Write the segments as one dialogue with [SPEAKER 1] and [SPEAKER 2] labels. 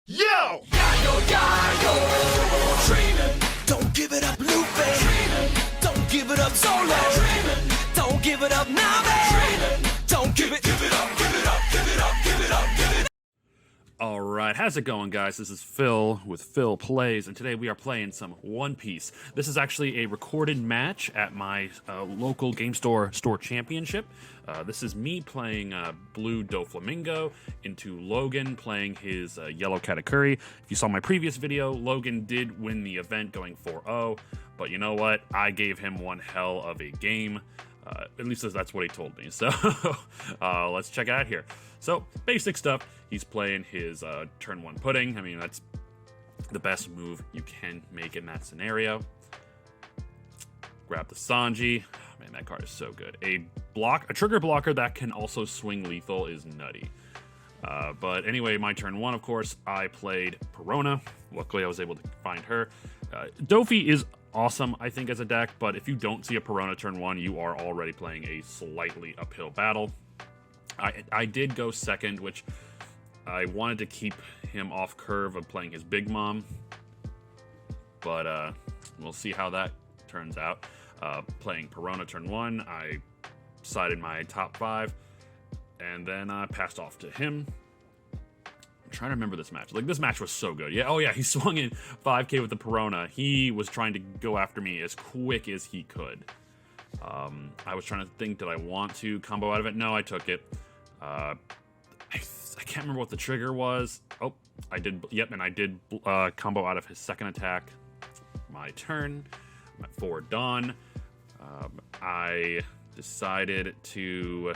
[SPEAKER 1] Yo! Yayo, yayo, dreaming. Don't give it up, Lupe. Dreaming. Don't give it up, Solo. Dreaming. Don't give it up, Nave. Dreaming. Don't give it up, give it up, give it up, give it up, give it up.
[SPEAKER 2] All right, how's it going, guys? This is Phil with Phil Plays, and today we are playing some One Piece. This is actually a recorded match at my local game store championship. This is me playing blue Doflamingo into Logan playing his yellow Katakuri. If you saw my previous video, Logan did win the event going 4-0, but you know what? I gave him one hell of a game. At least that's what he told me. So let's check it out here. So basic stuff. He's playing his turn 1 pudding. I mean, that's the best move you can make in that scenario. Grab the Sanji. Oh, man, that card is so good. A trigger blocker that can also swing lethal is nutty. But anyway, my turn 1, of course, I played Perona. Luckily, I was able to find her. Dofi is awesome, I think, as a deck, but if you don't see a Perona turn 1, you are already playing a slightly uphill battle. I did go second, which I wanted to keep him off curve of playing his Big Mom, but we'll see how that turns out. Playing Perona turn 1, I decided my top 5, and then I passed off to him. I'm trying to remember this match. Like, this match was so good. Yeah, oh yeah, he swung in 5k with the Perona. He was trying to go after me as quick as he could. I was trying to think, did I want to combo out of it? No, I took it. I can't remember what the trigger was. Oh, I did. Yep, and I did combo out of his second attack. My turn. I'm at 4 Dawn. I decided to...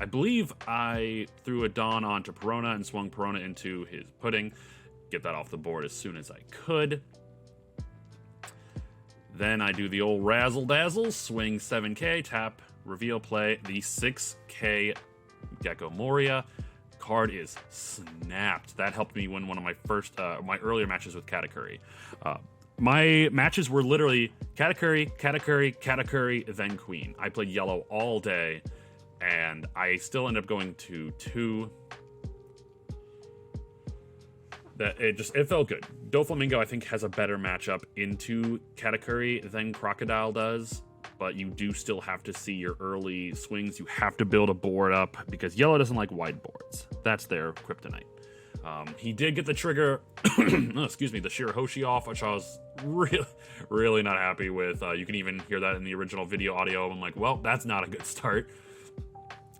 [SPEAKER 2] I believe I threw a Dawn onto Perona and swung Perona into his pudding. Get that off the board as soon as I could. Then I do the old razzle-dazzle, swing 7k, tap, reveal, play the 6k Gecko Moria. Card is snapped. That helped me win one of my first, my earlier matches with Katakuri. My matches were literally Katakuri, Katakuri, Katakuri, then Queen. I played yellow all day, and I still ended up going to 2. It felt good. Doflamingo, I think, has a better matchup into Katakuri than Crocodile does, but you do still have to see your early swings. You have to build a board up, because yellow doesn't like wide boards. That's their kryptonite. He did get the trigger, excuse me, the Shirahoshi off, which I was really not happy with. You can even hear that in the original video audio. I'm like, well, that's not a good start.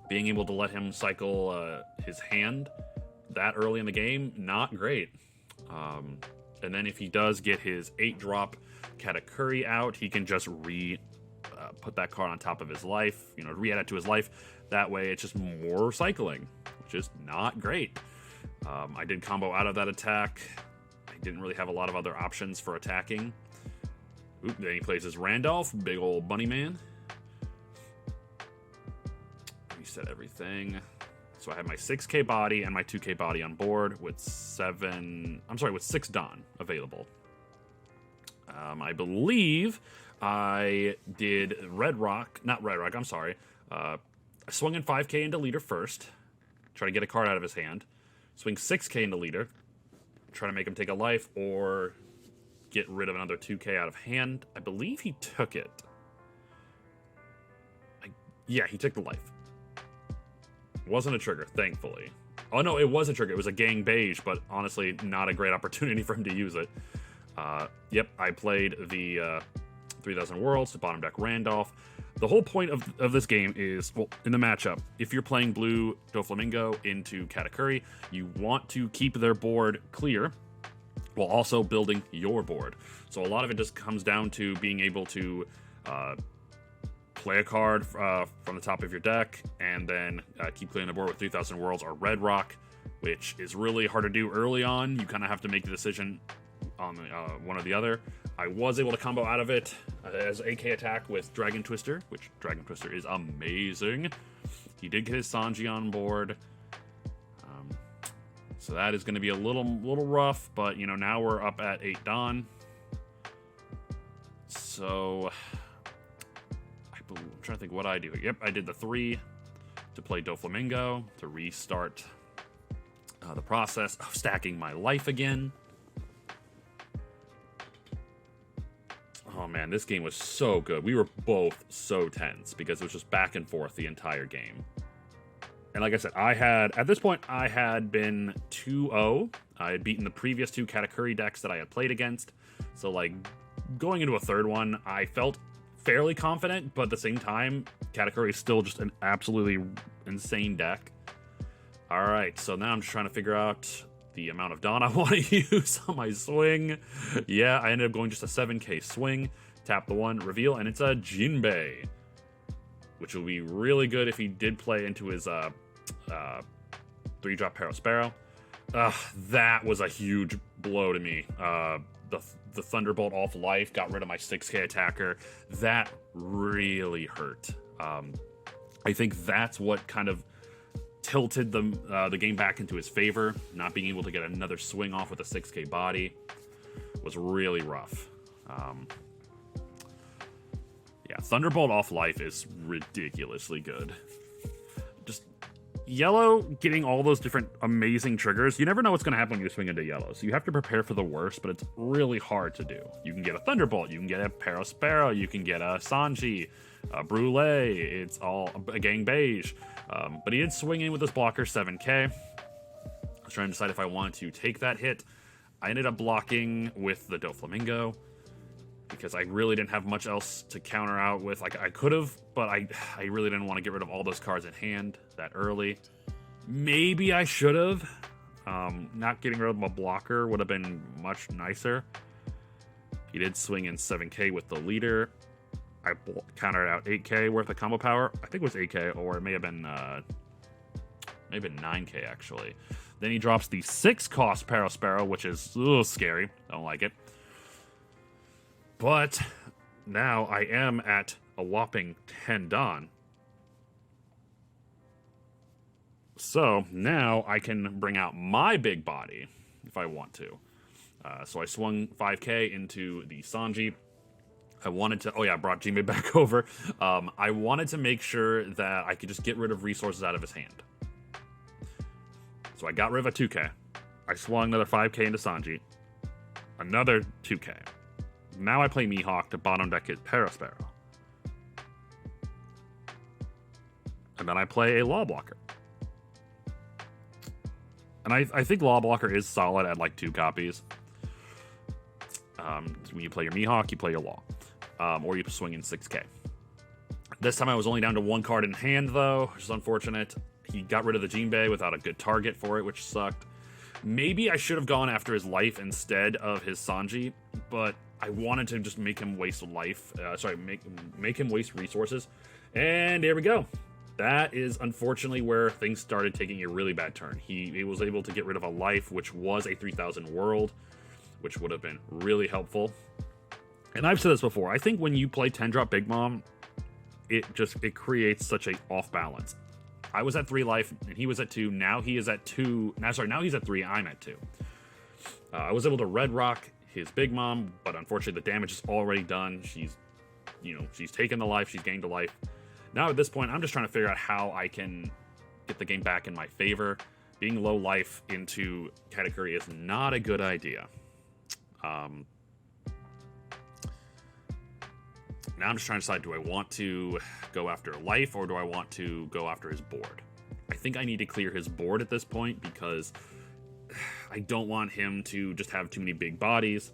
[SPEAKER 2] Being able to let him cycle his hand that early in the game, not great. And then if he does get his 8-drop Katakuri out, he can just put that card on top of his life, re-add it to his life. That way it's just more cycling, which is not great. I did combo out of that attack. I didn't really have a lot of other options for attacking. Oop, then he plays his Randolph, big old bunny man. Reset everything. So I have my 6k body and my 2k body on board with 6 Dawn available. I believe I did I swung in 5k into leader first, try to get a card out of his hand. Swing 6k into leader, try to make him take a life or get rid of another 2k out of hand. I believe he took it. Yeah, he took the life. Wasn't a trigger, thankfully. Oh no, it was a trigger. It was a gang beige, but honestly, not a great opportunity for him to use it. Yep, I played the 3000 Worlds to bottom deck Randolph. The whole point of this game is, well, in the matchup, if you're playing blue Doflamingo into Katakuri, you want to keep their board clear while also building your board. So a lot of it just comes down to being able to play a card from the top of your deck, and then keep clearing the board with 3000 Worlds or Red Rock, which is really hard to do early on. You kind of have to make the decision on one or the other. I was able to combo out of it as AK attack with Dragon Twister, which Dragon Twister is amazing. He did get his Sanji on board. So that is going to be a little rough, but now we're up at 8 Dawn. So I'm trying to think what I do. Yep, I did the 3 to play Doflamingo to restart the process of stacking my life again. Oh man, this game was so good. We were both so tense because it was just back and forth the entire game. And like I said, at this point, I had been 2-0. I had beaten the previous 2 Katakuri decks that I had played against. So like, going into a third one, I felt fairly confident, but at the same time, Katakuri is still just an absolutely insane deck. Alright, so now I'm just trying to figure out the amount of Dawn I want to use on my swing. Yeah, I ended up going just a 7k swing. Tap the 1, reveal, and it's a Jinbei, which will be really good if he did play into his 3-drop Parasparrow. That was a huge blow to me. The Thunderbolt off life got rid of my 6k attacker. That really hurt. I think that's what kind of tilted the game back into his favor. Not being able to get another swing off with a 6k body was really rough. Yeah, Thunderbolt off life is ridiculously good. Just yellow getting all those different amazing triggers. You never know what's going to happen when you swing into yellow, so you have to prepare for the worst, but it's really hard to do. You can get a Thunderbolt, you can get a Parasparrow, you can get a Sanji, a Brule, it's all a Gang Beige. But he did swing in with his blocker 7k. I was trying to decide if I wanted to take that hit. I ended up blocking with the Doflamingo because I really didn't have much else to counter out with. Like, I could have, but I really didn't want to get rid of all those cards in hand that early. Maybe I should have. Not getting rid of my blocker would have been much nicer. He did swing in 7k with the leader. I countered out 8k worth of combo power. I think it was 8k, or it may have been 9k actually. Then he drops the 6-cost Parasparrow, which is a little scary. Don't like it. But now I am at a whopping 10 Dawn. So now I can bring out my big body if I want to. So I swung 5k into the Sanji. I wanted to, I brought Jinbei back over. I wanted to make sure that I could just get rid of resources out of his hand. So I got rid of a 2k. I swung another 5k into Sanji. Another 2k. Now I play Mihawk to bottom deck his Parasparrow. And then I play a Law Blocker. And I think Law Blocker is solid at like 2 copies. When you play your Mihawk, you play your Law. Or you swing in 6k. This time I was only down to 1 card in hand though, which is unfortunate. He got rid of the Jinbei without a good target for it, which sucked. Maybe I should have gone after his life instead of his Sanji, but I wanted to just make him waste life. Make him waste resources. And there we go. That is unfortunately where things started taking a really bad turn. He was able to get rid of a life, which was a 3000 world, which would have been really helpful. And I've said this before. I think when you play 10-drop Big Mom, it creates such a off balance. I was at 3 life, and he was at 2. Now he is at 2. Now he's at 3. I'm at 2. I was able to red rock his Big Mom, but unfortunately the damage is already done. She's taken the life. She's gained a life. Now at this point, I'm just trying to figure out how I can get the game back in my favor. Being low life into Katakuri is not a good idea. Now I'm just trying to decide, do I want to go after life or do I want to go after his board? I think I need to clear his board at this point because I don't want him to just have too many big bodies.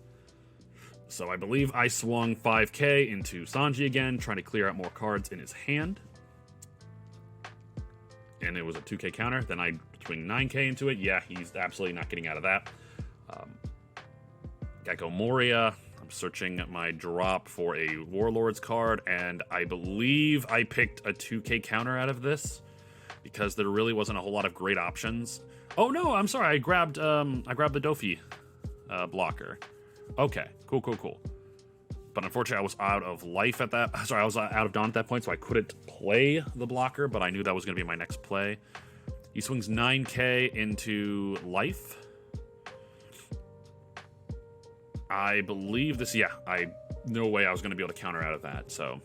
[SPEAKER 2] So I believe I swung 5k into Sanji again, trying to clear out more cards in his hand. And it was a 2k counter. Then I swing 9k into it. Yeah, he's absolutely not getting out of that. Gecko Moria. I'm searching my drop for a Warlords card, and I believe I picked a 2k counter out of this because there really wasn't a whole lot of great options. Oh no, I'm sorry. I grabbed the Dofi blocker. Okay, cool. But unfortunately, I was out of life at that. Sorry, I was out of Dawn at that point, so I couldn't play the blocker. But I knew that was going to be my next play. He swings 9k into life. I believe this, no way I was going to be able to counter out of that, so.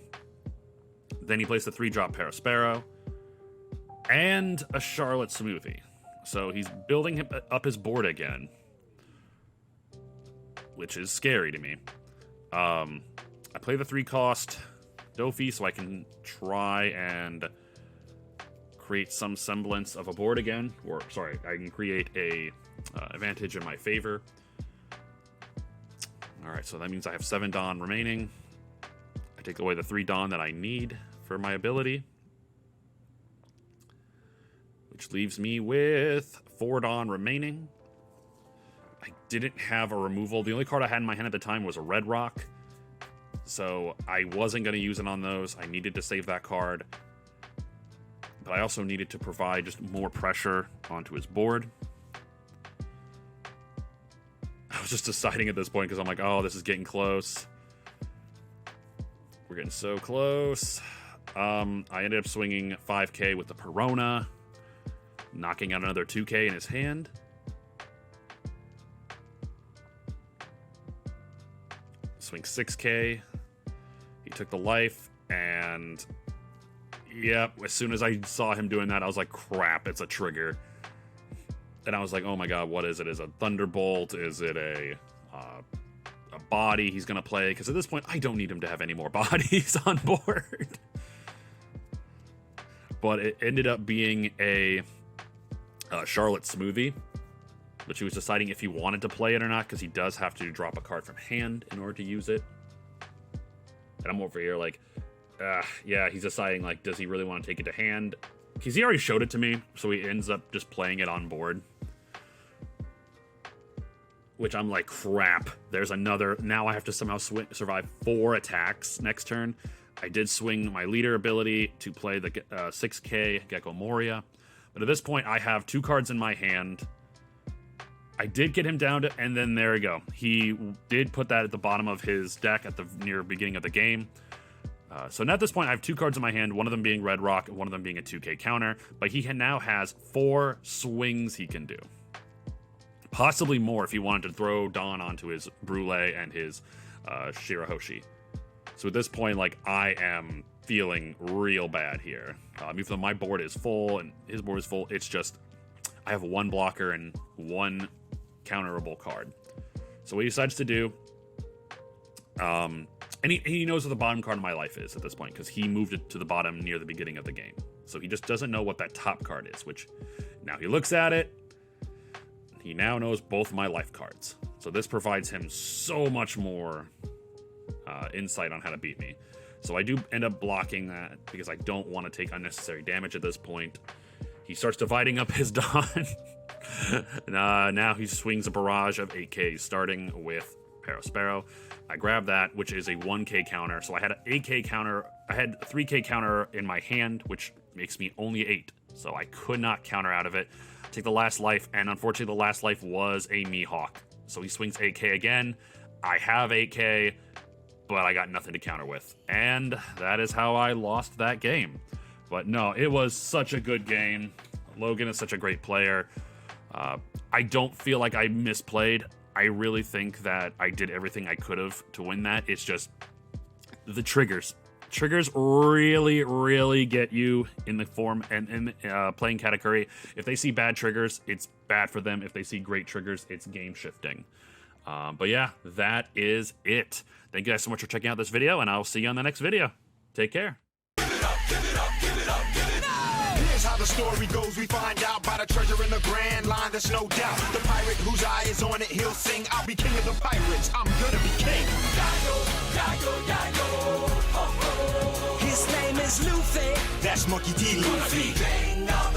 [SPEAKER 2] Then he plays the 3-drop Parasparrow, and a Charlotte Smoothie. So he's building up his board again, which is scary to me. I play the 3-cost Dofi so I can try and create some semblance of a board again. Or, sorry, I can create a advantage in my favor. Alright, so that means I have 7 Dawn remaining. I take away the 3 Dawn that I need for my ability, which leaves me with 4 Dawn remaining. I didn't have a removal. The only card I had in my hand at the time was a Red Rock, so I wasn't going to use it on those. I needed to save that card, but I also needed to provide just more pressure onto his board. I was just deciding at this point because I'm like, oh, this is getting close. We're getting so close. I ended up swinging 5k with the Perona, knocking out another 2k in his hand. Swing 6k. He took the life, and yep, as soon as I saw him doing that, I was like, crap, it's a trigger. And I was like, oh my god, what is it? Is it a Thunderbolt? Is it a body he's gonna play? Because at this point, I don't need him to have any more bodies on board. But it ended up being a Charlotte Smoothie, which he was deciding if he wanted to play it or not, because he does have to drop a card from hand in order to use it. And I'm over here like, yeah, he's deciding, like, does he really want to take it to hand? Because he already showed it to me, so he ends up just playing it on board. Which I'm like, crap, there's another. Now I have to somehow survive 4 attacks next turn. I did swing my leader ability to play the 6k Gecko Moria. But at this point, I have 2 cards in my hand. I did get him down to, and then there we go. He did put that at the bottom of his deck at the near beginning of the game. So now at this point, I have 2 cards in my hand, one of them being Red Rock, and one of them being a 2k counter. But he now has 4 swings he can do. Possibly more if he wanted to throw Dawn onto his Brule and his Shirahoshi. So at this point, like, I am feeling real bad here. Even though my board is full and his board is full, it's just, I have 1 blocker and 1 counterable card. So what he decides to do, and he knows what the bottom card of my life is at this point, because he moved it to the bottom near the beginning of the game. So he just doesn't know what that top card is, which now he looks at it. He now knows both my life cards. So this provides him so much more insight on how to beat me. So I do end up blocking that because I don't want to take unnecessary damage at this point. He starts dividing up his Dawn. Now he swings a barrage of 8Ks, starting with Parasparrow. I grab that, which is a 1k counter. So I had an 8k counter. I had a 3k counter in my hand, which makes me only 8. So I could not counter out of it. Take the last life, and unfortunately the last life was a Mihawk. So he swings 8k again. I have 8k, but I got nothing to counter with. And that is how I lost that game. But no, it was such a good game. Logan is such a great player. I don't feel like I misplayed. I really think that I did everything I could have to win that. It's just the triggers. Triggers really, really get you in the form and in playing Katakuri. If they see bad triggers, it's bad for them. If they see great triggers, it's game shifting. But yeah, that is it. Thank you guys so much for checking out this video, and I'll see you on the next video. Take care.
[SPEAKER 3] Here's how the story goes. We find out about a treasure in the Grand Line. There's no doubt. The pirate whose eye is on it, he'll sing. I'll be king of the pirates. I'm gonna be king.
[SPEAKER 1] His name is Luffy.
[SPEAKER 3] That's Monkey D. Luffy.
[SPEAKER 1] King of